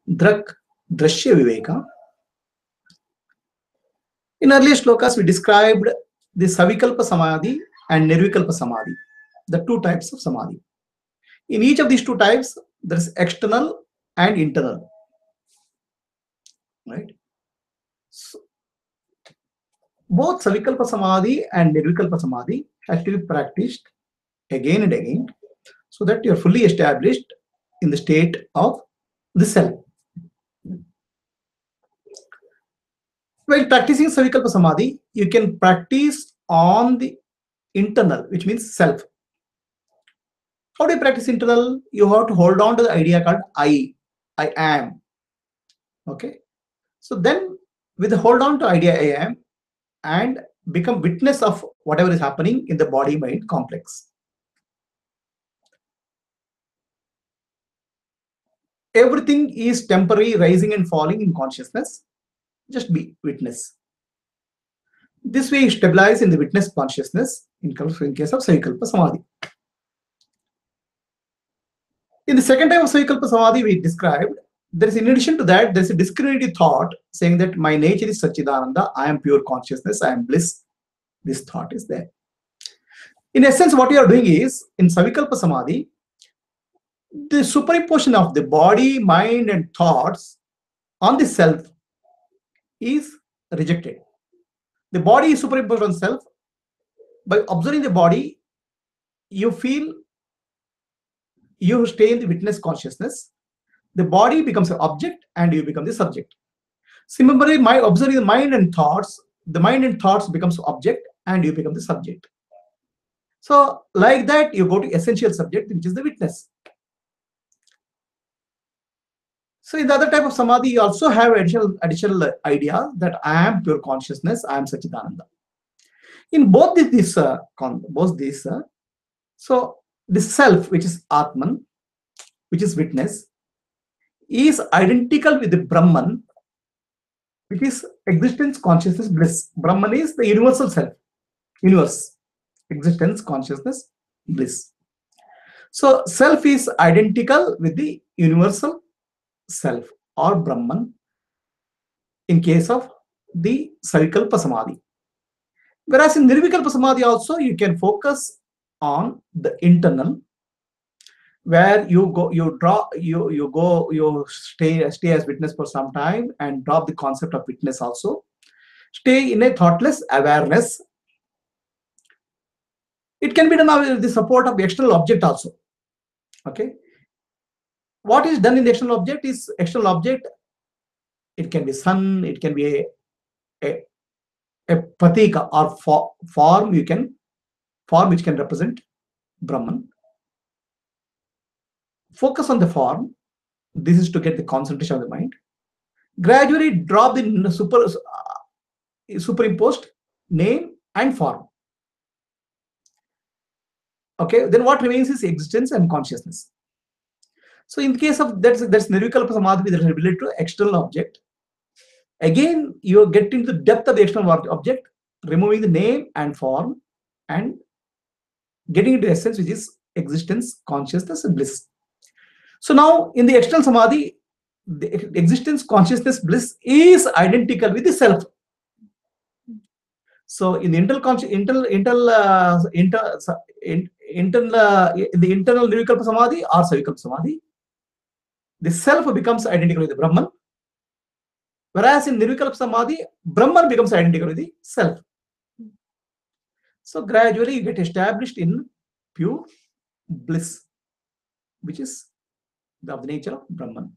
Drak, Drashya Viveka. In earlier shlokas, we described the Savikalpa Samadhi and Nirvikalpa Samadhi, the two types of Samadhi. In each of these two types, there is external and internal. Right? So, both Savikalpa Samadhi and Nirvikalpa Samadhi have to be practiced again and again so that you are fully established in the state of the self. While practicing Savikalpa Samadhi, you can practice on the internal, which means self. How do you practice internal? You have to hold on to the idea called I am. Okay. So then with the hold on to idea I am and become witness of whatever is happening in the body-mind complex. Everything is temporary, rising and falling in consciousness. Just be witness. This way you stabilize in the witness consciousness in case of Savikalpa Samadhi. In the second type of Savikalpa Samadhi we described, there is, in addition to that, there is a discriminative thought saying that my nature is Satchidananda, I am pure consciousness, I am bliss. This thought is there. In essence, what you are doing is, in Savikalpa Samadhi, the superimposition of the body, mind and thoughts on the self is rejected. The body is superimposed on self. By observing the body, you feel you stay in the witness consciousness. The body becomes an object and you become the subject. Similarly, observing the mind and thoughts, the mind and thoughts becomes object and you become the subject. So like that, you go to essential subject, which is the witness. So in the other type of Samadhi, you also have additional idea that I am pure consciousness, I am Satchidananda. In both these, so the self, which is Atman, which is witness, is identical with the Brahman, which is existence, consciousness, bliss. Brahman is the universal self, universe, existence, consciousness, bliss. So self is identical with the universal self or Brahman in case of the Savikalpa Samadhi. Whereas in Nirvikalpa Samadhi also you can focus on the internal, where you stay as witness for some time and drop the concept of witness also. Stay in a thoughtless awareness. It can be done with the support of the external object also. Okay. What is done in the external object is external object. It can be sun, it can be a pratika or form which can represent Brahman. Focus on the form. This is to get the concentration of the mind. Gradually drop the superimposed name and form. Okay, then what remains is existence and consciousness. So in case of that's Nirvikalpa Samadhi, there is ability to external object. Again, you get into the depth of the external object, removing the name and form and getting into essence, which is existence, consciousness and bliss. So now in the external Samadhi, the existence, consciousness, bliss is identical with the self. So in the internal Nirvikalpa Samadhi or Savikalpa Samadhi, the self becomes identical with the Brahman. Whereas in Nirvikalpa Samadhi, Brahman becomes identical with the self. So gradually you get established in pure bliss, which is of the nature of Brahman.